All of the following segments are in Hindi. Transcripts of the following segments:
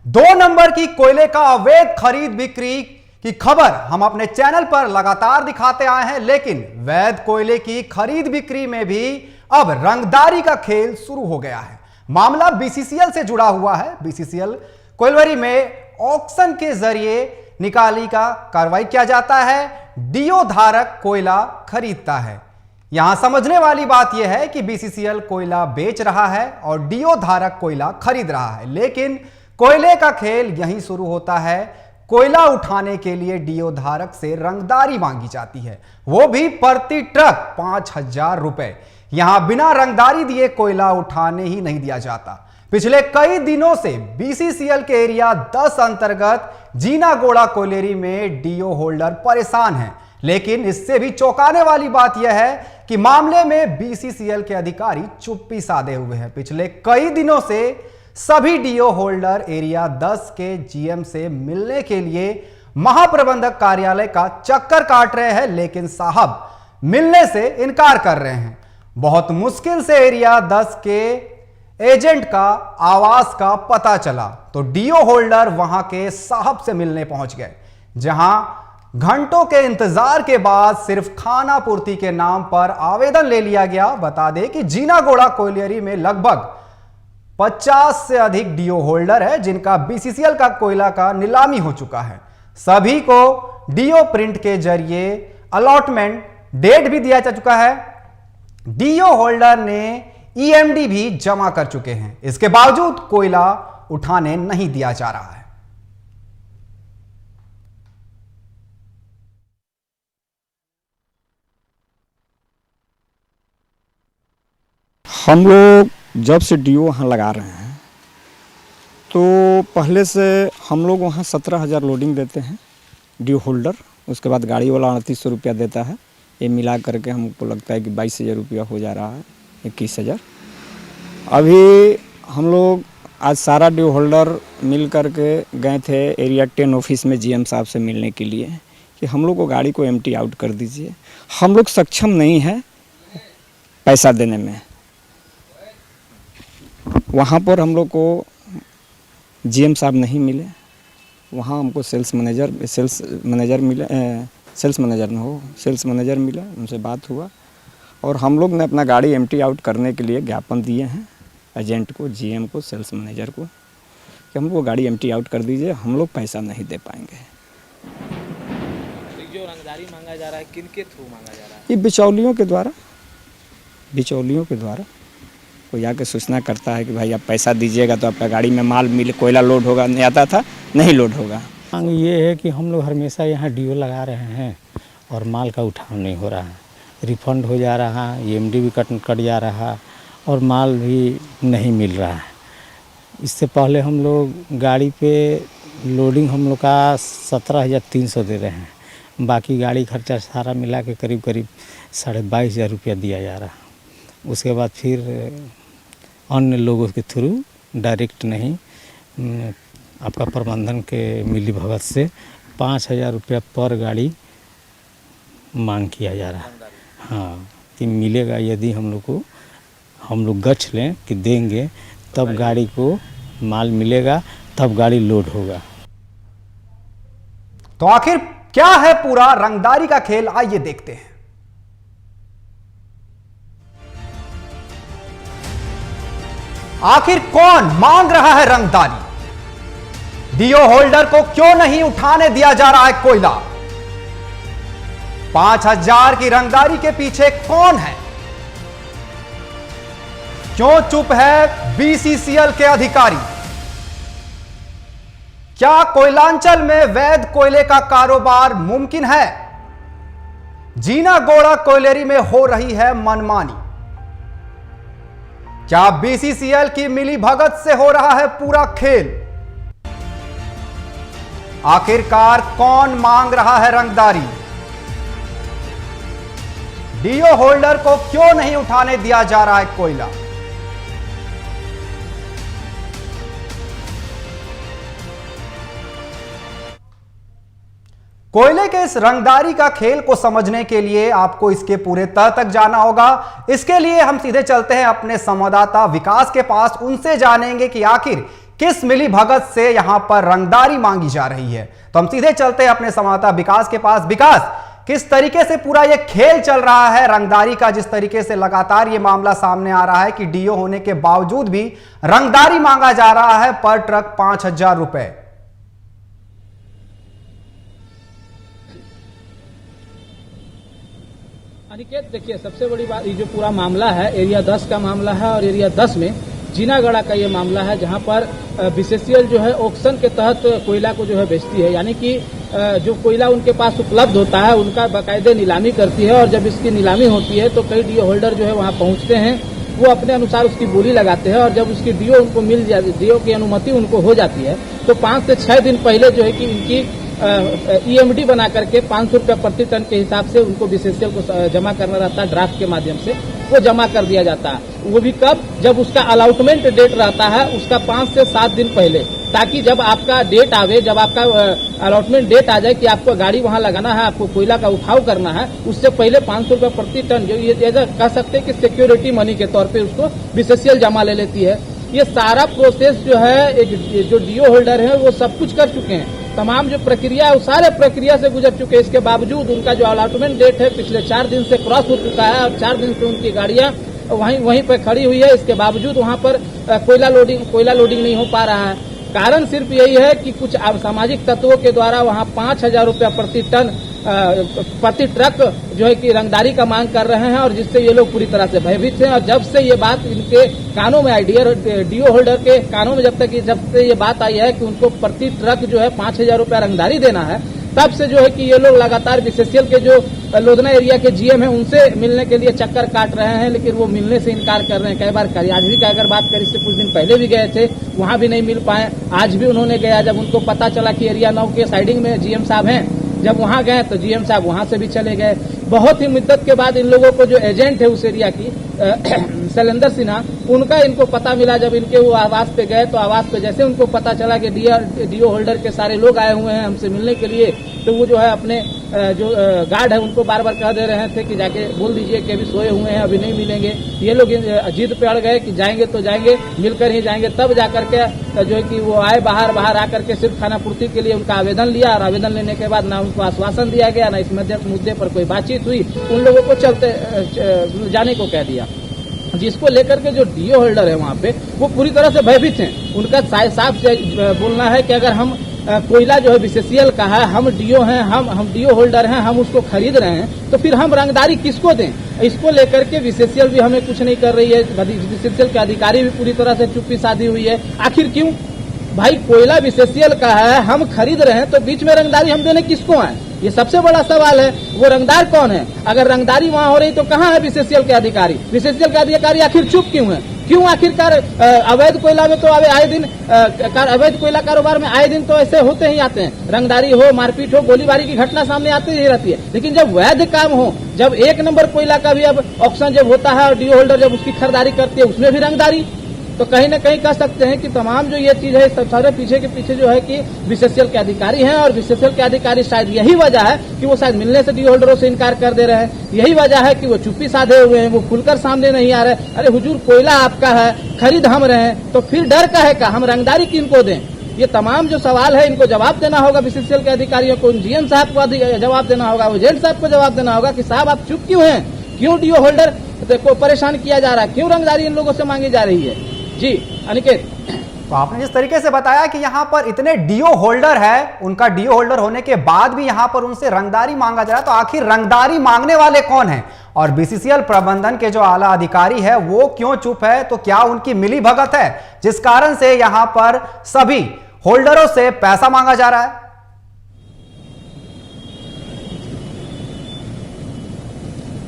दो नंबर की कोयले का अवैध खरीद बिक्री की खबर हम अपने चैनल पर लगातार दिखाते आए हैं, लेकिन वैध कोयले की खरीद बिक्री में भी अब रंगदारी का खेल शुरू हो गया है। मामला बीसीसीएल से जुड़ा हुआ है। बीसीसीएल कोयलवरी में ऑक्शन के जरिए निकाली का कार्रवाई किया जाता है। डीओ धारक कोयला खरीदता है। यहां समझने वाली बात यह है कि बीसीसीएल कोयला बेच रहा है और डीओ धारक कोयला खरीद रहा है, लेकिन कोयले का खेल यहीं शुरू होता है। कोयला उठाने के लिए डीओ धारक से रंगदारी मांगी जाती है, वो भी प्रति ट्रक 5,000 रुपए। यहां बिना रंगदारी दिए कोयला उठाने ही नहीं दिया जाता। पिछले कई दिनों से बीसीसीएल के एरिया 10 अंतर्गत जीनागोड़ा कोयलेरी में डीओ होल्डर परेशान हैं, लेकिन इससे भी चौंकाने वाली बात यह है कि मामले में बीसीसीएल के अधिकारी चुप्पी साधे हुए हैं। पिछले कई दिनों से सभी डीओ होल्डर एरिया 10 के जीएम से मिलने के लिए महाप्रबंधक कार्यालय का चक्कर काट रहे हैं, लेकिन साहब मिलने से इनकार कर रहे हैं। बहुत मुश्किल से एरिया 10 के एजेंट का आवास का पता चला तो डीओ होल्डर वहां के साहब से मिलने पहुंच गए, जहां घंटों के इंतजार के बाद सिर्फ खाना पूर्ति के नाम पर आवेदन ले लिया गया। बता दें कि जीनागोड़ा कोयलेरी में लगभग 50 से अधिक डीओ होल्डर है, जिनका बीसीसीएल का कोयला का नीलामी हो चुका है। सभी को डीओ प्रिंट के जरिए अलॉटमेंट डेट भी दिया जा चुका है। डीओ होल्डर ने ईएमडी भी जमा कर चुके हैं। इसके बावजूद कोयला उठाने नहीं दिया जा रहा है। हम लोग जब से डीओ वहाँ लगा रहे हैं तो पहले से हम लोग वहाँ 17,000 लोडिंग देते हैं डीओ होल्डर। उसके बाद गाड़ी वाला 3800 रुपया देता है। ये मिला करके हमको लगता है कि 22,000 रुपया हो जा रहा है, 21,000। अभी हम लोग आज सारा डीओ होल्डर मिल करके गए थे एरिया 10 ऑफिस में जीएम साहब से मिलने के लिए कि हम लोग को गाड़ी को एम्प्टी आउट कर दीजिए। हम लोग सक्षम नहीं है पैसा देने में। वहाँ पर हम लोग को जीएम साहब नहीं मिले। वहाँ हमको सेल्स मैनेजर मिला, उनसे बात हुआ और हम लोग ने अपना गाड़ी एम्प्टी आउट करने के लिए ज्ञापन दिए हैं एजेंट को, जीएम को, सेल्स मैनेजर को कि हमको गाड़ी एम्प्टी आउट कर दीजिए, हम लोग पैसा नहीं दे पाएंगे। तो जो रंगदारी मांगा जा रहा है किन के थ्रू मांगा जा रहा है? ये बिचौलियों के द्वारा कोई आके सूचना करता है कि भाई आप पैसा दीजिएगा तो आपका गाड़ी में माल मिले, कोयला लोड होगा, नहीं आता था नहीं लोड होगा। मांग ये है कि हम लोग हमेशा यहाँ डीओ लगा रहे हैं और माल का उठाव नहीं हो रहा है, रिफंड हो जा रहा है, ईएमडी भी कट जा रहा और माल भी नहीं मिल रहा है। इससे पहले हम लोग गाड़ी पे लोडिंग हम लोग का 17,300 दे रहे हैं, बाकी गाड़ी खर्चा सारा मिला के करीब 22,500 रुपया दिया जा रहा है। उसके बाद फिर अन्य लोगों के थ्रू डायरेक्ट नहीं, आपका प्रबंधन के मिली भगत से 5,000 रुपया पर गाड़ी मांग किया जा रहा है। हाँ, कि मिलेगा यदि हम लोग गछ लें कि देंगे तब गाड़ी को माल मिलेगा, तब गाड़ी लोड होगा। तो आखिर क्या है पूरा रंगदारी का खेल, आइए देखते हैं। आखिर कौन मांग रहा है रंगदारी? डीओ होल्डर को क्यों नहीं उठाने दिया जा रहा है कोयला? 5,000 की रंगदारी के पीछे कौन है? क्यों चुप है बीसीसीएल के अधिकारी? क्या कोयलांचल में वैध कोयले का कारोबार मुमकिन है? जीनागोड़ा कोयलेरी में हो रही है मनमानी। क्या बीसीसीएल की मिली भगत से हो रहा है पूरा खेल? आखिरकार कौन मांग रहा है रंगदारी? डीओ होल्डर को क्यों नहीं उठाने दिया जा रहा है कोयला? कोयले के इस रंगदारी का खेल को समझने के लिए आपको इसके पूरे तह तक जाना होगा। इसके लिए हम सीधे चलते हैं अपने संवाददाता विकास के पास। उनसे जानेंगे कि आखिर किस मिली भगत से यहां पर रंगदारी मांगी जा रही है। तो हम सीधे चलते हैं अपने संवाददाता विकास के पास। विकास, किस तरीके से पूरा यह खेल चल रहा है रंगदारी का, जिस तरीके से लगातार यह मामला सामने आ रहा है कि डीओ होने के बावजूद भी रंगदारी मांगा जा रहा है पर ट्रक 5,000 रुपए। अनिकेत, देखिए सबसे बड़ी बात, ये जो पूरा मामला है एरिया 10 का मामला है और एरिया 10 में जीनागढ़ा का ये मामला है, जहां पर बीसीसीएल जो है ऑक्शन के तहत कोयला को जो है बेचती है, यानी कि जो कोयला उनके पास उपलब्ध होता है उनका बाकायदे नीलामी करती है। और जब इसकी नीलामी होती है तो कई डीओ होल्डर जो है वहां पहुंचते हैं, वो अपने अनुसार उसकी बोली लगाते हैं और जब उसकी डीओ उनको मिल जाती, डीओ की अनुमति उनको हो जाती है तो 5 से 6 दिन पहले जो है कि इनकी ईएमडी बना करके 500 रुपये प्रति टन के हिसाब से उनको बीसीसीएल को जमा करना रहता है, ड्राफ्ट के माध्यम से वो जमा कर दिया जाता है। वो भी कब, जब उसका अलॉटमेंट डेट रहता है उसका 5 से 7 दिन पहले, ताकि जब आपका डेट आवे, जब आपका अलॉटमेंट डेट आ जाए कि आपको गाड़ी वहां लगाना है, आपको कोयला का उठाव करना है, उससे पहले 500 रुपये प्रति टन जो ये कह सकते हैं कि सिक्योरिटी मनी के तौर पे उसको बीसीसीएल जमा ले लेती है। ये सारा प्रोसेस जो है जो डीओ होल्डर है वो सब कुछ कर चुके हैं, तमाम जो प्रक्रिया है वो सारे प्रक्रिया से गुजर चुके हैं। इसके बावजूद उनका जो अलॉटमेंट डेट है पिछले 4 दिन से क्रॉस हो चुका है और 4 दिन से उनकी गाड़ियां वहीं पर खड़ी हुई है। इसके बावजूद वहां पर कोयला लोडिंग नहीं हो पा रहा है। कारण सिर्फ यही है कि कुछ सामाजिक तत्वों के द्वारा वहां 5,000 रुपया प्रति टन प्रति ट्रक जो है कि रंगदारी का मांग कर रहे हैं और जिससे ये लोग पूरी तरह से भयभीत हैं। और जब से ये बात इनके कानों में आई, डीओ होल्डर के कानों में जब से ये बात आई है कि उनको प्रति ट्रक जो है 5,000 रुपया रंगदारी देना है, तब से जो है कि ये लोग लगातार बीसीसीएल के जो लोधना एरिया के जीएम है उनसे मिलने के लिए चक्कर काट रहे हैं, लेकिन वो मिलने से इनकार कर रहे हैं। कई बार करियाझरी का अगर बात करें, इससे कुछ दिन पहले भी गए थे, वहां भी नहीं मिल पाए। आज भी उन्होंने गया, जब उनको पता चला कि एरिया 9 के साइडिंग में जीएम साहब हैं, जब वहां गए तो जीएम साहब वहां से भी चले गए। बहुत ही मुद्दत के बाद इन लोगों को जो एजेंट है उस एरिया की शैलेंद्र सिन्हा, उनका इनको पता मिला। जब इनके वो आवास पे गए तो आवास पे जैसे उनको पता चला कि डीओ होल्डर के सारे लोग आए हुए हैं हमसे मिलने के लिए, तो वो जो है अपने जो गार्ड है उनको बार बार कह दे रहे थे कि जाके बोल दीजिए कि अभी सोए हुए हैं, अभी नहीं मिलेंगे। ये लोग जिद पे अड़ गए कि जाएंगे तो जाएंगे, मिलकर ही जाएंगे। तब जाकर के जो है कि वो आए, बाहर आकर के सिर्फ खाना पूर्ति के लिए उनका आवेदन लिया और आवेदन लेने के बाद ना उनको आश्वासन दिया गया, ना इस मुद्दे पर कोई बातचीत हुई। उन लोगों को चलते जाने को कह दिया, जिसको लेकर के जो डीओ होल्डर है वहाँ पे वो पूरी तरह से भयभीत हैं। उनका साफ बोलना है कि अगर हम कोयला जो है बीसीसीएल का है, हम डीओ हैं, हम डीओ होल्डर हैं, हम उसको खरीद रहे हैं, तो फिर हम रंगदारी किसको दें? इसको लेकर के बीसीसीएल भी हमें कुछ नहीं कर रही है। बीसीसीएल के अधिकारी भी पूरी तरह से चुप्पी साधी हुई है। आखिर क्यों? भाई कोयला बीसीसीएल का है, हम खरीद रहे हैं, तो बीच में रंगदारी हम देने किसको आए? ये सबसे बड़ा सवाल है। वो रंगदार कौन है? अगर रंगदारी वहां हो रही तो कहाँ है बीसीसीएल के अधिकारी? बीसीसीएल के अधिकारी आखिर चुप क्यों है? क्यों आखिरकार अवैध कोयला में तो आए दिन अवैध कोयला कारोबार में आए दिन तो ऐसे होते ही आते हैं, रंगदारी हो, मारपीट हो, गोलीबारी की घटना सामने आती ही रहती है। लेकिन जब वैध काम हो, जब 1 नंबर कोयला का भी अब ऑक्शन जब होता है और डीओ होल्डर जब उसकी खरीदारी करती है उसमें भी रंगदारी, तो कहीं न कहीं कह सकते हैं कि तमाम जो ये चीज है सब सारे पीछे जो है कि बीसीसीएल के अधिकारी हैं। और बीसीसीएल के अधिकारी शायद यही वजह है कि वो शायद मिलने से डीओ होल्डरों से इनकार कर दे रहे हैं। यही वजह है कि वो चुप्पी साधे हुए हैं, वो खुलकर सामने नहीं आ रहे। अरे हुजूर, कोयला आपका है, खरीद हम रहे हैं, तो फिर डर का है का? हम रंगदारी किनको दें? ये तमाम जो सवाल है इनको जवाब देना होगा बीसीसीएल के अधिकारियों को। जीएम साहब को जवाब देना होगा, एजेंट साहब को जवाब देना होगा कि साहब आप चुप क्यों हैं? क्यों डीओ होल्डर को परेशान किया जा रहा है? क्यों रंगदारी इन लोगों से मांगी जा रही है? जी अनिकेत, तो आपने जिस तरीके से बताया कि यहां पर इतने डीओ होल्डर है, उनका डीओ होल्डर होने के बाद भी यहां पर उनसे रंगदारी मांगा जा रहा है, तो आखिर रंगदारी मांगने वाले कौन हैं? और बीसीसीएल प्रबंधन के जो आला अधिकारी है वो क्यों चुप है? तो क्या उनकी मिली भगत है जिस कारण से यहां पर सभी होल्डरों से पैसा मांगा जा रहा है?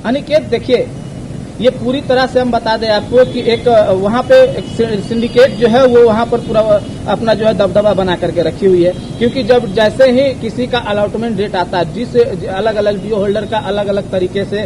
अनिकेत, देखिए ये पूरी तरह से हम बता दें आपको कि एक वहाँ पे एक सिंडिकेट जो है वो वहाँ पर पूरा अपना जो है दबदबा बना करके रखी हुई है। क्योंकि जब जैसे ही किसी का अलॉटमेंट डेट आता है, जिस अलग अलग डीओ होल्डर का अलग अलग तरीके से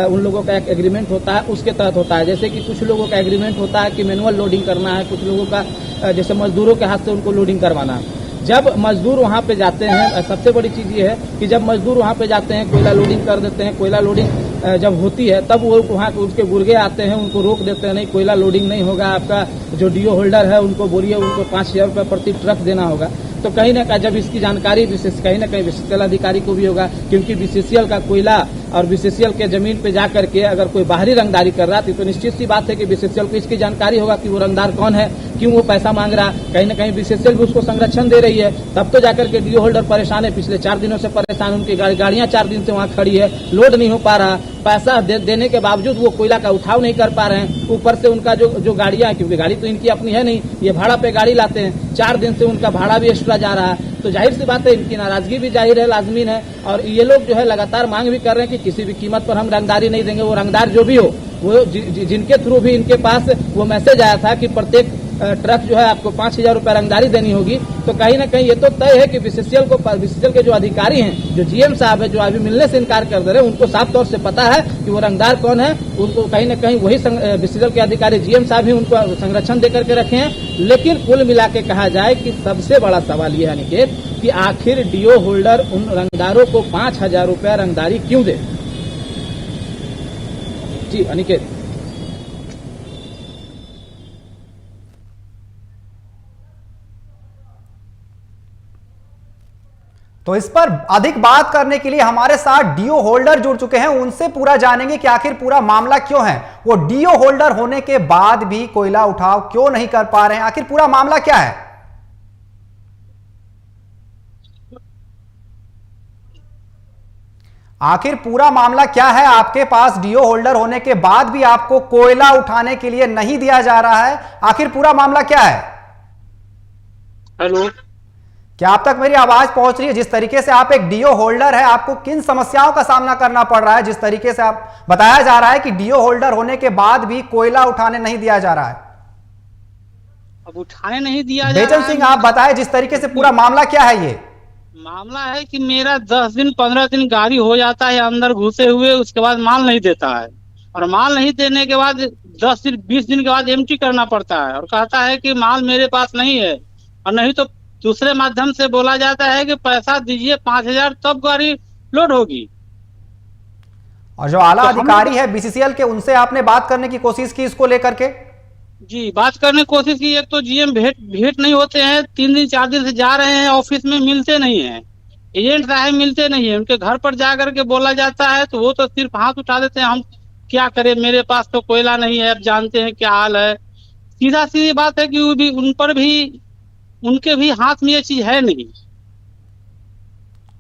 उन लोगों का एक एग्रीमेंट होता है, उसके तहत होता है। जैसे कि कुछ लोगों का एग्रीमेंट होता है कि मैनुअल लोडिंग करना है, कुछ लोगों का जैसे मजदूरों के हाथ से उनको लोडिंग करवाना है। जब मजदूर वहाँ पे जाते हैं, सबसे बड़ी चीज ये है कि जब मजदूर वहाँ पे जाते हैं, कोयला लोडिंग कर देते हैं, कोयला लोडिंग जब होती है तब वो वहाँ उसके गुर्गे आते हैं, उनको रोक देते हैं, नहीं कोयला लोडिंग नहीं होगा, आपका जो डीओ होल्डर है उनको बोलिए उनको 5,000 रुपये प्रति ट्रक देना होगा। तो कहीं ना कहीं जब इसकी जानकारी कहीं ना कहीं बीसीसीएल अधिकारी को भी होगा, क्योंकि बीसीसीएल का कोयला और बीसीसीएल के जमीन पे जा करके अगर कोई बाहरी रंगदारी कर रहा थी तो निश्चित सी बात है कि बीसीसीएल को इसकी जानकारी होगा कि वो रंगदार कौन है, क्यों वो पैसा मांग रहा। कहीं ना कहीं बीसीसीएल भी उसको संरक्षण दे रही है, तब तो जाकर के डीओ होल्डर परेशान है। पिछले 4 दिनों से परेशान, उनकी गाड़ियां 4 दिन से वहां खड़ी है, लोड नहीं हो पा रहा, पैसा देने के बावजूद वो कोयला का उठाव नहीं कर पा रहे हैं। ऊपर से उनका जो गाड़ियां है, क्योंकि गाड़ी तो इनकी अपनी है नहीं, ये भाड़ा पे गाड़ी लाते हैं, 4 दिन से उनका भाड़ा भी एक्स्ट्रा जा रहा है। तो जाहिर सी बात है इनकी नाराजगी भी जाहिर है, लाजमीन है। और ये लोग जो है लगातार मांग भी कर रहे हैं कि किसी भी कीमत पर हम रंगदारी नहीं देंगे। वो रंगदार जो भी हो, वो जिनके थ्रू भी इनके पास वो मैसेज आया था कि प्रत्येक ट्रक जो है आपको 5,000 रुपये रंगदारी देनी होगी, तो कहीं ना कहीं ये तो तय है कि बीसीसीएल के जो अधिकारी हैं, जो जीएम साहब है, जो अभी मिलने से इनकार कर दे रहे हैं, उनको साफ तौर से पता है कि वो रंगदार कौन है। उनको कहीं ना कहीं वही बीसीसीएल के अधिकारी जीएम साहब ही उनको संरक्षण देकर के रखे हैं। लेकिन कुल मिला के कहा जाए कि सबसे बड़ा सवाल ये है अनिकेत कि आखिर डीओ होल्डर उन रंगदारों को 5,000 रुपया रंगदारी क्यों दे। जी अनिकेत। तो इस पर अधिक बात करने के लिए हमारे साथ डीओ होल्डर जुड़ चुके हैं, उनसे पूरा जानेंगे कि आखिर पूरा मामला क्यों है, वो डीओ होल्डर होने के बाद भी कोयला उठाव क्यों नहीं कर पा रहे हैं, आखिर पूरा मामला क्या है। आखिर पूरा मामला क्या है, आपके पास डीओ होल्डर होने के बाद भी आपको कोयला उठाने के लिए नहीं दिया जा रहा है, आखिर पूरा मामला क्या है। हेलो, क्या आप तक मेरी आवाज पहुंच रही है। जिस तरीके से आप एक डीओ होल्डर है, आपको किन समस्याओं का सामना करना पड़ रहा है, जिस तरीके से आप बताया जा रहा है कि डीओ होल्डर होने के बाद भी कोयला उठाने नहीं दिया जा रहा है। अब उठाने नहीं दिया जा रहा है। बेचन सिंह, आप बताएं जिस तरीके से पूरा मामला क्या है। ये मामला है कि मेरा 10 दिन 15 दिन गाड़ी हो जाता है अंदर घुसे हुए, उसके बाद माल नहीं देता है, और माल नहीं देने के बाद 10 दिन 20 दिन के बाद एम्प्टी करना पड़ता है, और कहता है कि माल मेरे पास नहीं है, और नहीं तो दूसरे माध्यम से बोला जाता है कि पैसा दीजिए 5,000 तब गाड़ी लोड होगी। और जो आला अधिकारी है बीसीसीएल के, उनसे आपने बात करने की कोशिश की इसको लेकर के। जी, बात करने की कोशिश की। एक तो जीएम भेंट नहीं होते हैं, 3 दिन 4 दिन से जा रहे हैं ऑफिस में, मिलते नहीं है, एजेंट साहब मिलते नहीं है। उनके घर पर जा करके बोला जाता है तो वो तो सिर्फ हाथ उठा देते हैं, हम क्या करें, मेरे पास तो कोयला नहीं है, अब जानते हैं क्या हाल है। सीधा सीधी बात है कि वो भी उन पर भी उनके भी हाथ में ये चीज है नहीं।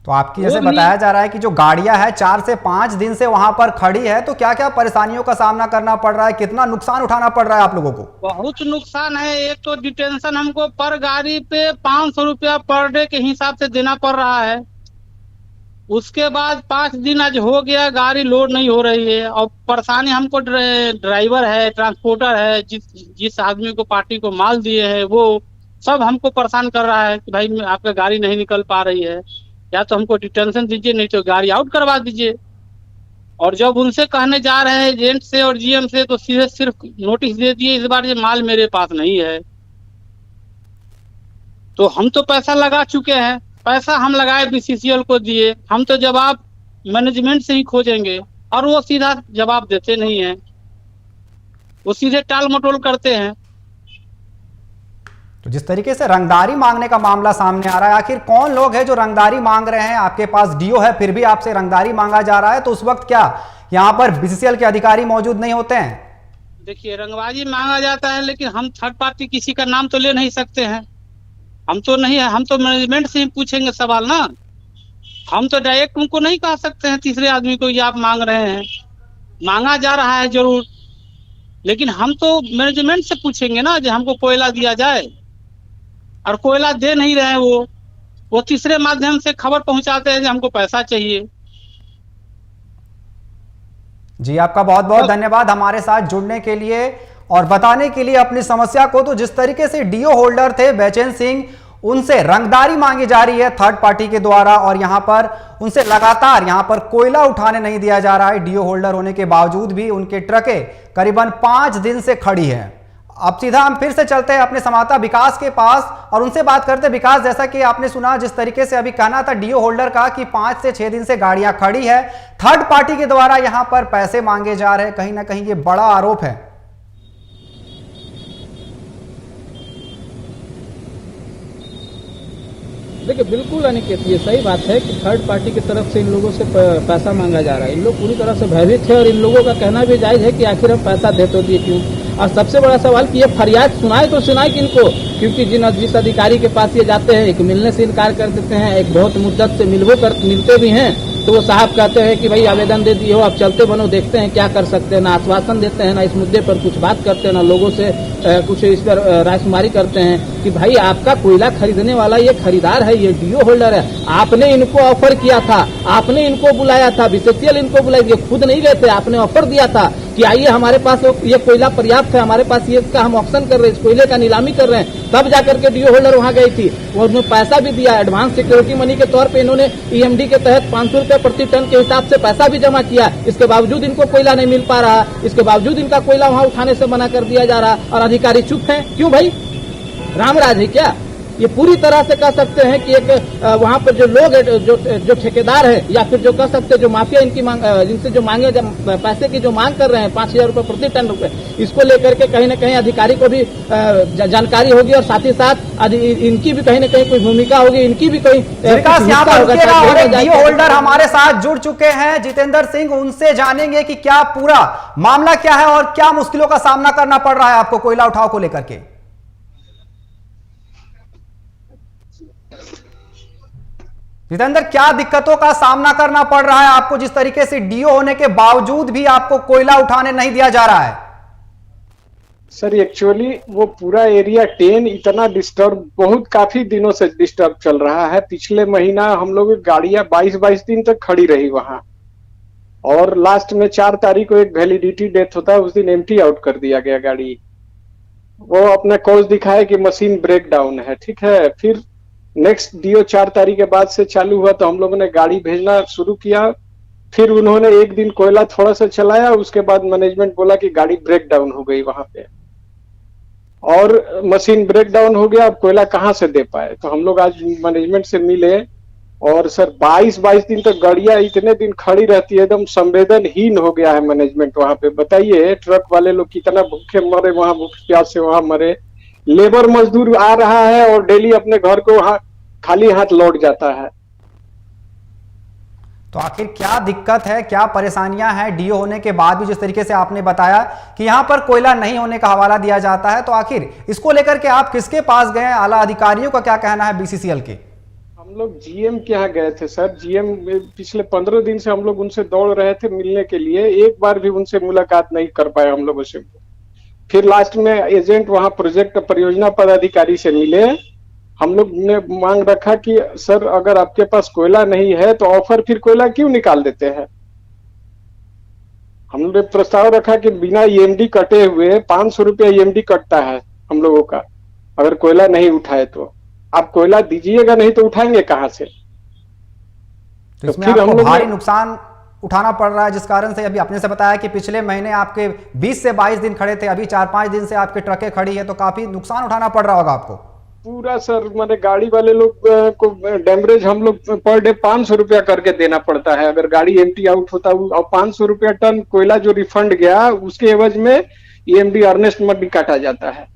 तो आपकी जैसे बताया जा रहा है कि जो गाड़ियां है 4 से 5 दिन से वहां पर खड़ी है, तो क्या क्या परेशानियों का सामना करना पड़ रहा है, कितना नुकसान उठाना पड़ रहा है आप लोगों को। बहुत नुकसान है। एक तो डिटेंशन हमको पर गाड़ी पे 500 रुपया पर डे के हिसाब से देना पड़ रहा है। उसके बाद 5 दिन आज हो गया, गाड़ी लोड नहीं हो रही है, और परेशानी हमको ड्राइवर है, ट्रांसपोर्टर है, जिस आदमी को पार्टी को माल दिए है, वो सब हमको परेशान कर रहा है कि भाई आपका गाड़ी नहीं निकल पा रही है, या तो हमको डिटेंशन दीजिए, नहीं तो गाड़ी आउट करवा दीजिए। और जब उनसे कहने जा रहे हैं एजेंट से और जीएम से, तो सीधे सिर्फ नोटिस दे दिए इस बार ये माल मेरे पास नहीं है। तो हम तो पैसा लगा चुके हैं, पैसा हम लगाए बीसीसीएल को दिए, हम तो जवाब मैनेजमेंट से ही खोजेंगे, और वो सीधा जवाब देते नहीं है, वो सीधे टाल मटोल करते हैं। तो जिस तरीके से रंगदारी मांगने का मामला सामने आ रहा है, आखिर कौन लोग हैं जो रंगदारी मांग रहे हैं। आपके पास डीओ है फिर भी आपसे रंगदारी मांगा जा रहा है, तो उस वक्त क्या यहाँ पर बीसीसीएल के अधिकारी मौजूद नहीं होते हैं। देखिए, रंगबाजी मांगा जाता है, लेकिन हम थर्ड पार्टी किसी का नाम तो ले नहीं सकते हैं, हम तो नहीं है, हम तो मैनेजमेंट से ही पूछेंगे सवाल ना। हम तो डायरेक्ट उनको नहीं कह सकते हैं तीसरे आदमी को ये आप मांग रहे हैं। मांगा जा रहा है जरूर, लेकिन हम तो मैनेजमेंट से पूछेंगे ना, जो हमको कोयला दिया जाए, और कोयला दे नहीं रहे हैं। वो तीसरे माध्यम से खबर पहुंचाते हैं कि हमको पैसा चाहिए। जी, आपका बहुत बहुत धन्यवाद हमारे साथ जुड़ने के लिए और बताने के लिए अपनी समस्या को। तो जिस तरीके से डीओ होल्डर थे बेचन सिंह, उनसे रंगदारी मांगी जा रही है थर्ड पार्टी के द्वारा, और यहां पर उनसे लगातार यहां पर कोयला उठाने नहीं दिया जा रहा है। डीओ होल्डर होने के बावजूद भी उनके ट्रकें करीबन 5 दिन से खड़ी हैं, अब सीधा हम फिर से चलते हैं अपने संवाददाता विकास के पास और उनसे बात करते हैं। विकास, जैसा कि आपने सुना जिस तरीके से अभी कहना था डीओ होल्डर का कि 5 से 6 दिन से गाड़ियां खड़ी है, थर्ड पार्टी के द्वारा यहां पर पैसे मांगे जा रहे हैं, कहीं ना कहीं ये बड़ा आरोप है। देखिए बिल्कुल अनिकेत, ये सही बात है कि थर्ड पार्टी की तरफ से इन लोगों से पैसा मांगा जा रहा है। इन लोग पूरी तरह से भयभीत है और इन लोगों का कहना भी जायज है कि आखिर हम पैसा दे तो दिए क्यों। और सबसे बड़ा सवाल कि ये फरियाद सुनाए तो सुनाए किनको, क्योंकि जिस अधिकारी के पास ये जाते हैं एक मिलने से इनकार कर देते हैं, एक बहुत मुद्दत से मिलते भी हैं तो वो साहब कहते हैं कि भाई आवेदन दे दिए हो, आप चलते बनो, देखते हैं क्या कर सकते हैं। ना आश्वासन देते हैं, ना इस मुद्दे पर कुछ बात करते हैं, ना लोगों से कुछ इस पर रायशुमारी करते हैं कि भाई आपका कोयला खरीदने वाला ये खरीदार है, ये डीओ होल्डर है, आपने इनको ऑफर किया था, आपने इनको बुलाया था, बीसीसीएल इनको बुलाया, ये खुद नहीं गए थे, आपने ऑफर दिया था कि आइए हमारे पास ये कोयला पर्याप्त है, हमारे पास ये इसका हम ऑप्शन कर रहे हैं, इस कोयले का नीलामी कर रहे हैं, तब जाकर के डीओ होल्डर वहां गई थी और उन्होंने पैसा भी दिया, एडवांस सिक्योरिटी मनी के तौर पे इन्होंने ईएमडी के तहत 500 रुपए प्रति टन के हिसाब से पैसा भी जमा किया। इसके बावजूद इनको कोयला नहीं मिल पा रहा, इसके बावजूद इनका कोयला वहां उठाने से मना कर दिया जा रहा और अधिकारी चुप हैं। क्यों भाई, रामराज है क्या? ये पूरी तरह से कह सकते हैं कि एक वहां पर जो लोग जो ठेकेदार है या फिर जो कह सकते हैं जो माफिया इनकी मांग जिनसे जो मांगे पैसे की जो मांग कर रहे हैं 5000 रुपए प्रति टन रुपए, इसको लेकर के कहीं न कहीं अधिकारी को भी जानकारी होगी और साथ ही साथ इनकी भी कहीं न कहीं कोई भूमिका होगी, इनकी भी कोई डीओ होल्डर हमारे साथ जुड़ चुके हैं जितेंद्र सिंह, उनसे जानेंगे कि क्या पूरा मामला क्या है और क्या मुश्किलों का सामना करना पड़ रहा है आपको कोयला उठाव को लेकर के। जितेंद्र, क्या दिक्कतों का सामना करना पड़ रहा है आपको जिस तरीके से डीओ होने के बावजूद भी आपको कोयला उठाने नहीं दिया जा रहा है? सर एक्चुअली वो पूरा एरिया 10 इतना डिस्टर्ब, बहुत काफी दिनों से डिस्टर्ब चल रहा है। पिछले महीना हम लोग गाड़ियां 22 दिन तक खड़ी रही वहां और लास्ट में 4 तारीख को एक वैलिडिटी डेथ होता है, उस दिन एम्प्टी आउट कर दिया गया गाड़ी। वो अपना कॉज दिखाया कि मशीन ब्रेक डाउन है, ठीक है। फिर नेक्स्ट डीओ 4 तारीख के बाद से चालू हुआ तो हम लोगों ने गाड़ी भेजना शुरू किया। फिर उन्होंने एक दिन कोयला थोड़ा सा चलाया, उसके बाद मैनेजमेंट बोला कि गाड़ी ब्रेक डाउन हो गई वहां पे और मशीन ब्रेक डाउन हो गया, अब कोयला कहाँ से दे पाए। तो हम लोग आज मैनेजमेंट से मिले और सर 22 दिन तक गाड़ियां इतने दिन खड़ी रहती है, एकदम संवेदनहीन हो गया है मैनेजमेंट वहां पे। बताइए ट्रक वाले लोग कितना भूखे मरे वहां, भूख प्यास से वहां मरे। लेबर मजदूर आ रहा है और डेली अपने घर को खाली हाथ लौट जाता है। तो आखिर क्या दिक्कत है, क्या परेशानियां हैं डीओ होने के बाद भी? जिस तरीके से आपने बताया कि यहां पर कोयला नहीं होने का हवाला दिया जाता है, तो आखिर इसको लेकर के आप किसके पास गए? आला अधिकारियों का क्या कहना है बीसीसीएल के? हम लोग जीएम के यहाँ गए थे सर। जीएम पिछले 15 दिन से हम लोग उनसे दौड़ रहे थे मिलने के लिए, एक बार भी उनसे मुलाकात नहीं कर पाए हम लोगों से। फिर लास्ट में एजेंट वहां प्रोजेक्ट परियोजना पदाधिकारी से मिले, हम लोग ने मांग रखा कि सर अगर आपके पास कोयला नहीं है तो ऑफर फिर कोयला क्यों निकाल देते हैं। हम लोग ने प्रस्ताव रखा कि बिना ईएमडी कटे हुए 500 रुपया ईएमडी कटता है हम लोगों का, अगर कोयला नहीं उठाए तो आप कोयला दीजिएगा, नहीं तो उठाएंगे कहां से। तो इसमें आपको भारी नुकसान उठाना पड़ रहा है, जिस कारण से अभी आपने से बताया कि पिछले महीने आपके 20 से 22 दिन खड़े थे, अभी 4-5 दिन से आपके ट्रकें खड़ी है, तो काफी नुकसान उठाना पड़ रहा होगा आपको। पूरा सर मैंने गाड़ी वाले लोग को डैमरेज हम लोग पर डे 500 रुपया करके देना पड़ता है अगर गाड़ी एम्प्टी आउट होता है, और 500 रुपया टन कोयला जो रिफंड गया उसके एवज में ईएमडी अर्नेस्ट मनी काटा जाता है।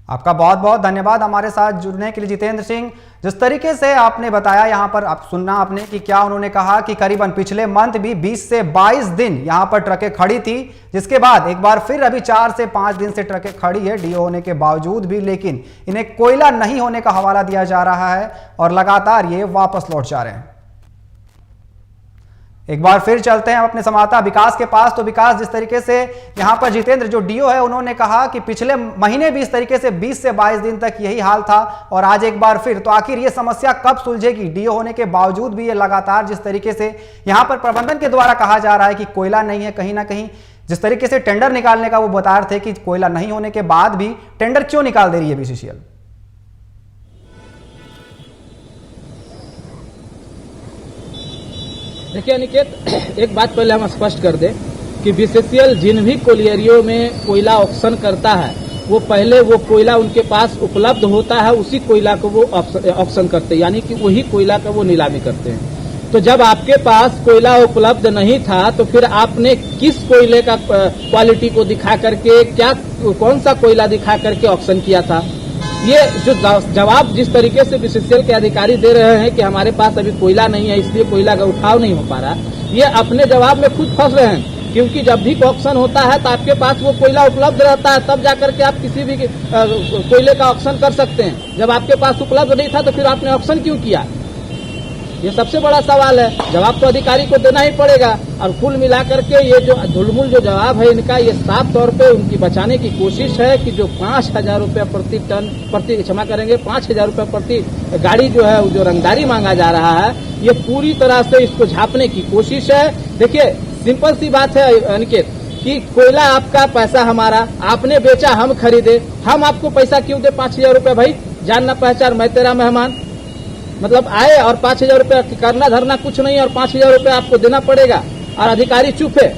आपका बहुत बहुत धन्यवाद हमारे साथ जुड़ने के लिए जितेंद्र सिंह। जिस तरीके से आपने बताया यहाँ पर आप सुनना आपने कि क्या उन्होंने कहा कि करीबन पिछले मंथ भी 20 से 22 दिन यहाँ पर ट्रकें खड़ी थी, जिसके बाद एक बार फिर अभी 4 से 5 दिन से ट्रकें खड़ी है डीओ होने के बावजूद भी, लेकिन इन्हें कोयला नहीं होने का हवाला दिया जा रहा है और लगातार ये वापस लौट जा रहे हैं। एक बार फिर चलते हैं अपने संवाददाता विकास के पास। तो विकास, जिस तरीके से यहाँ पर जितेंद्र जो डीओ है उन्होंने कहा कि पिछले महीने भी इस तरीके से 20 से 22 दिन तक यही हाल था और आज एक बार फिर, तो आखिर ये समस्या कब सुलझेगी? डीओ होने के बावजूद भी ये लगातार जिस तरीके से यहाँ पर प्रबंधन के द्वारा कहा जा रहा है कि कोयला नहीं है, कहीं ना कहीं जिस तरीके से टेंडर निकालने का वो बता रहे थे कि कोयला नहीं होने के बाद भी टेंडर क्यों निकाल दे रही है बीसीसीएल? देखिए अनिकेत, एक बात पहले हम स्पष्ट कर दें कि बीसीसीएल जिन भी कोलियरियों में कोयला ऑक्शन करता है वो पहले वो कोयला उनके पास उपलब्ध होता है, उसी कोयला को वो ऑक्शन करते हैं, यानी कि वही कोयला का वो नीलामी करते हैं। तो जब आपके पास कोयला उपलब्ध नहीं था तो फिर आपने किस कोयले का क्वालिटी को दिखा करके, क्या कौन सा कोयला दिखा करके ऑक्शन किया था? ये जो जवाब जिस तरीके से बीसीसीएल के अधिकारी दे रहे हैं कि हमारे पास अभी कोयला नहीं है इसलिए कोयला का उठाव नहीं हो पा रहा, ये अपने जवाब में खुद फंस रहे हैं। क्योंकि जब भी ऑक्शन होता है तो आपके पास वो कोयला उपलब्ध रहता है, तब जाकर के आप किसी भी कोयले का ऑक्शन कर सकते हैं। जब आपके पास उपलब्ध नहीं था तो फिर आपने ऑक्शन क्यों किया? ये सबसे बड़ा सवाल है, जवाब तो अधिकारी को देना ही पड़ेगा। और कुल मिलाकर के ये जो धुलमुल जो जवाब है इनका, ये साफ तौर पे उनकी बचाने की कोशिश है कि जो 5,000 रुपये प्रति टन क्षमा करेंगे 5,000 रुपये प्रति गाड़ी जो है जो रंगदारी मांगा जा रहा है, ये पूरी तरह से इसको झांपने की कोशिश है। देखिए सिंपल सी बात है अनिकेत कि कोयला आपका, पैसा हमारा, आपने बेचा हम खरीदे, हम आपको पैसा क्यों दे 5,000 रुपये? भाई जानना पहचान मैं तेरा मेहमान, मतलब आए और 5,000 रुपये करना धरना कुछ नहीं और 5,000 रुपये आपको देना पड़ेगा और अधिकारी चुप है।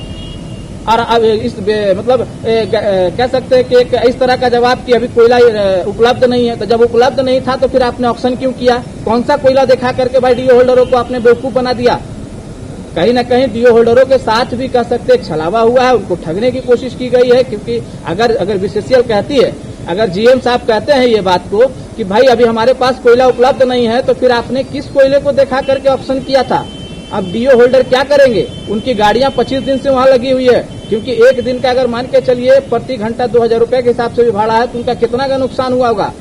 और अब इस मतलब कह सकते हैं कि इस तरह का जवाब कि अभी कोयला उपलब्ध नहीं है। तो जब उपलब्ध नहीं था तो फिर आपने ऑक्शन क्यों किया? कौन सा कोयला दिखा करके भाई डीओ होल्डरों को आपने बेवकूफ बना दिया? कहीं ना कहीं डीओ होल्डरों के साथ भी कह सकते हैं छलावा हुआ है, उनको ठगने की कोशिश की गई है। क्योंकि अगर बीसीसीएल कहती है, अगर जीएम साहब कहते हैं ये बात को कि भाई अभी हमारे पास कोयला उपलब्ध नहीं है, तो फिर आपने किस कोयले को दिखा करके ऑप्शन किया था? अब डीओ होल्डर क्या करेंगे? उनकी गाड़ियां 25 दिन से वहां लगी हुई है, क्योंकि एक दिन का अगर मान के चलिए प्रति घंटा 2,000 रुपए के हिसाब से भी भाड़ा है तो उनका कितना का नुकसान हुआ होगा?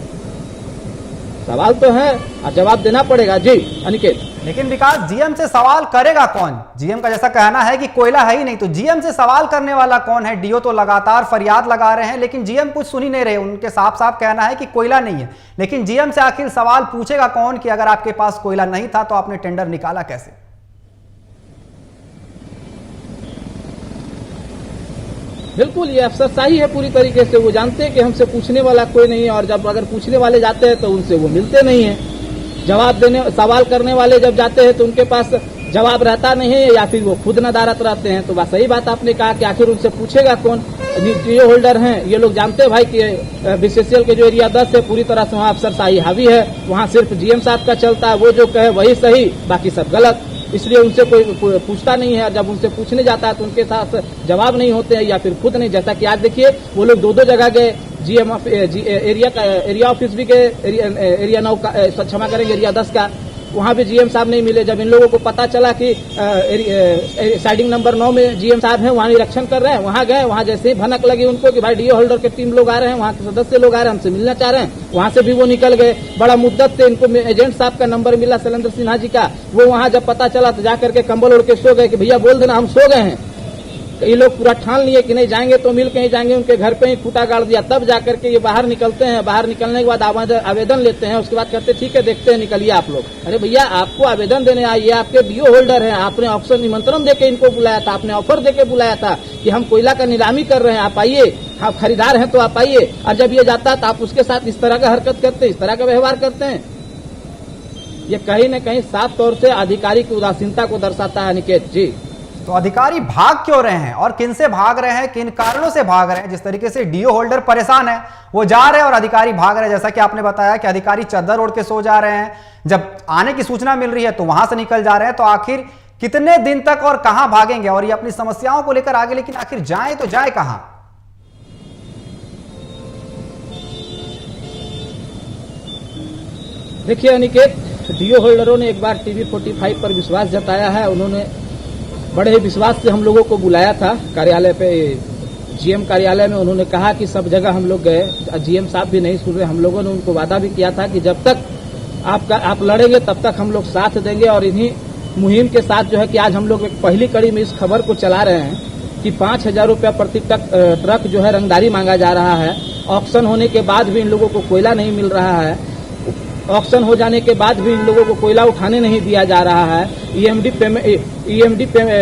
सवाल तो है और जवाब देना पड़ेगा। जी अनिकेत। लेकिन विकास, जीएम से सवाल करेगा कौन? जीएम का जैसा कहना है कि कोयला है ही नहीं, तो जीएम से सवाल करने वाला कौन है? डीओ तो लगातार फरियाद लगा रहे हैं लेकिन जीएम कुछ सुन ही नहीं रहे। उनके साफ साफ कहना है कि कोयला नहीं है, लेकिन जीएम से आखिर सवाल पूछेगा कौन कि अगर आपके पास कोयला नहीं था तो आपने टेंडर निकाला कैसे? बिल्कुल, ये अफसरशाही है पूरी तरीके से। वो जानते हैं कि हमसे पूछने वाला कोई नहीं है और जब अगर पूछने वाले जाते हैं तो उनसे वो मिलते नहीं है। जवाब देने, सवाल करने वाले जब जाते हैं तो उनके पास जवाब रहता नहीं है या फिर वो खुद नदारत रहते हैं। तो बस सही बात आपने कहा कि आखिर उनसे पूछेगा कौन? डीओ होल्डर हैं ये लोग, जानते हैं भाई कि बीसीसीएल के जो एरिया 10 है पूरी तरह से वहाँ अफसरशाही हावी है, वहाँ सिर्फ जीएम साहब का चलता है, वो जो कहे वही सही, बाकी सब गलत। इसलिए उनसे कोई पूछता नहीं है। जब उनसे पूछने जाता है तो उनके साथ जवाब नहीं होते हैं या फिर खुद नहीं। जैसा कि आज देखिए वो लोग 2 जगह गए, जीएम एरिया ऑफिस भी गए, एरिया 9 का, क्षमा करेंगे एरिया 10 का, वहां भी जीएम साहब नहीं मिले। जब इन लोगों को पता चला कि साइडिंग नंबर 9 में जीएम साहब हैं, वहां निरीक्षण कर रहे हैं, वहां गए, वहां जैसे ही भनक लगी उनको कि भाई डीओ होल्डर के टीम लोग आ रहे हैं, वहां के सदस्य लोग आ रहे हैं, हमसे मिलना चाह रहे हैं, वहां से भी वो निकल गए। बड़ा मुद्दत से इनको एजेंट साहब का नंबर मिला शैलेंद्र सिन्हा जी का, वो वहां जब पता चला तो जाकर के कंबल ओढ़ के सो गए कि भैया बोल देना हम सो गए हैं। ये लोग पूरा ठान लिए कि नहीं जाएंगे तो मिल के ही जाएंगे, उनके घर पे ही खूंटा गाड़ दिया। तब जाकर के ये बाहर निकलते हैं, बाहर निकलने के बाद आवेदन लेते हैं, उसके बाद कहते ठीक है देखते हैं, निकलिए आप लोग। अरे भैया आपको आवेदन देने आइए, आपके डीओ होल्डर हैं, आपने ऑप्शन निमंत्रण देके इनको बुलाया था, आपने ऑफर देके बुलाया था कि हम कोयला का नीलामी कर रहे हैं, आप आइए, आप खरीदार हैं तो आप आइए। और जब ये जाता है तो आप उसके साथ इस तरह का हरकत करते हैं, इस तरह का व्यवहार करते हैं। ये कहीं न कहीं साफ तौर से अधिकारी की उदासीनता को दर्शाता है। अनिकेत जी, तो अधिकारी भाग क्यों रहे हैं और किन से भाग रहे हैं, किन कारणों से भाग रहे हैं? जिस तरीके से डीओ होल्डर परेशान है, वो जा रहे हैं और अधिकारी भाग रहे हैं। जैसा कि आपने बताया कि अधिकारी चद्दर ओढ़ के सो जा रहे हैं, जब आने की सूचना मिल रही है तो वहां से निकल जा रहे हैं। तो आखिर कितने दिन तक और कहां भागेंगे? और ये अपनी समस्याओं को लेकर आगे, लेकिन आखिर जाए तो जाए कहां? देखिए अनिकेत, डीओ होल्डरों ने एक बार टीवी 45 पर विश्वास जताया है। उन्होंने बड़े ही विश्वास से हम लोगों को बुलाया था कार्यालय पे, जीएम कार्यालय में। उन्होंने कहा कि सब जगह हम लोग गए, जीएम साहब भी नहीं सुन रहे। हम लोगों ने उनको वादा भी किया था कि जब तक आप लड़ेंगे तब तक हम लोग साथ देंगे। और इन्हीं मुहिम के साथ जो है कि आज हम लोग एक पहली कड़ी में इस खबर को चला रहे हैं कि 5,000 रुपया प्रति ट्रक जो है रंगदारी मांगा जा रहा है। ऑक्शन होने के बाद भी इन लोगों को कोयला नहीं मिल रहा है, ऑक्शन हो जाने के बाद भी इन लोगों को कोयला उठाने नहीं दिया जा रहा है। ईएमडी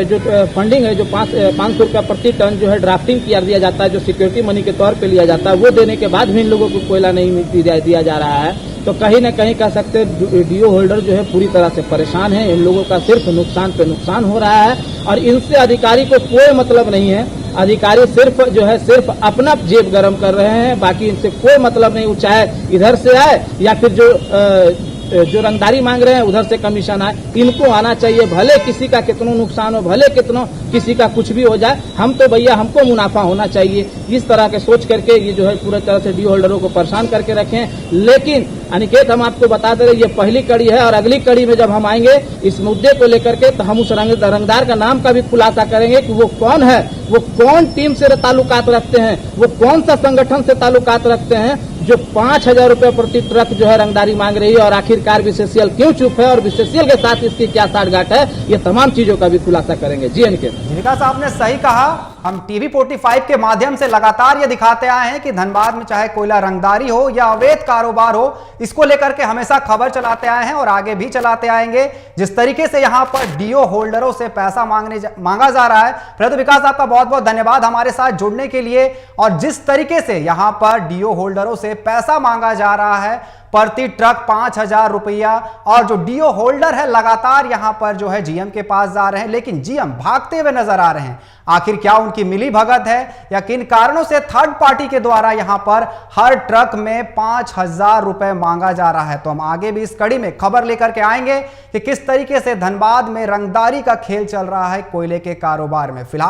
जो फंडिंग है, जो 500 रुपया प्रति टन जो है ड्राफ्टिंग किया दिया जाता है, जो सिक्योरिटी मनी के तौर पे लिया जाता है, वो देने के बाद भी इन लोगों को कोयला नहीं दिया जा रहा है। तो कहीं न कहीं कह सकते हैं डीओ होल्डर जो है पूरी तरह से परेशान है। इन लोगों का सिर्फ नुकसान पे नुकसान हो रहा है और इनसे अधिकारी को कोई मतलब नहीं है। अधिकारी सिर्फ अपना जेब गरम कर रहे हैं, बाकी इनसे कोई मतलब नहीं। वो चाहे इधर से आए या फिर जो रंगदारी मांग रहे हैं उधर से कमीशन आए, इनको आना चाहिए। भले किसी का कितना नुकसान हो, भले कितना किसी का कुछ भी हो जाए, हम तो भैया हमको मुनाफा होना चाहिए। इस तरह के सोच करके ये जो है पूरी तरह से डीओ होल्डरों को परेशान करके रखे हैं। लेकिन अनिकेत, हम आपको बता दे रहे ये पहली कड़ी है और अगली कड़ी में जब हम आएंगे इस मुद्दे को लेकर के, तो हम उस रंगदार का नाम का भी खुलासा करेंगे कि वो कौन है, वो कौन टीम से ताल्लुकात रखते हैं, वो कौन सा संगठन से ताल्लुकात रखते हैं जो 5,000 रुपए प्रति ट्रक जो है रंगदारी मांग रही है। और आखिरकार बीसीसीएल क्यों चुप है और बीसीसीएल के साथ इसकी क्या साठगांठ है, ये तमाम चीजों का भी खुलासा करेंगे। जी अनिकेत। विकास साहब ने सही कहा। हम टीवी 45 के माध्यम से लगातार ये दिखाते आए हैं कि धनबाद में चाहे कोयला रंगदारी हो या अवैध कारोबार हो, इसको लेकर के हमेशा खबर चलाते आए हैं और आगे भी चलाते आएंगे। जिस तरीके से यहां पर डीओ होल्डरों से पैसा मांगा जा रहा है, परंतु विकास साहब का बहुत बहुत धन्यवाद हमारे साथ जुड़ने के लिए। और जिस तरीके से यहां पर डीओ होल्डरों से पैसा मांगा जा रहा है, प्रति ट्रक 5,000 रुपया, और जो डीओ होल्डर है लगातार यहां पर जो है जीएम के पास जा रहे हैं, लेकिन जीएम भागते हुए नजर आ रहे हैं। आखिर क्या उनकी मिली भगत है या किन कारणों से थर्ड पार्टी के द्वारा यहां पर हर ट्रक में 5,000 रुपए मांगा जा रहा है? तो हम आगे भी इस कड़ी में खबर लेकर के आएंगे कि किस तरीके से धनबाद में रंगदारी का खेल चल रहा है कोयले के कारोबार में। फिलहाल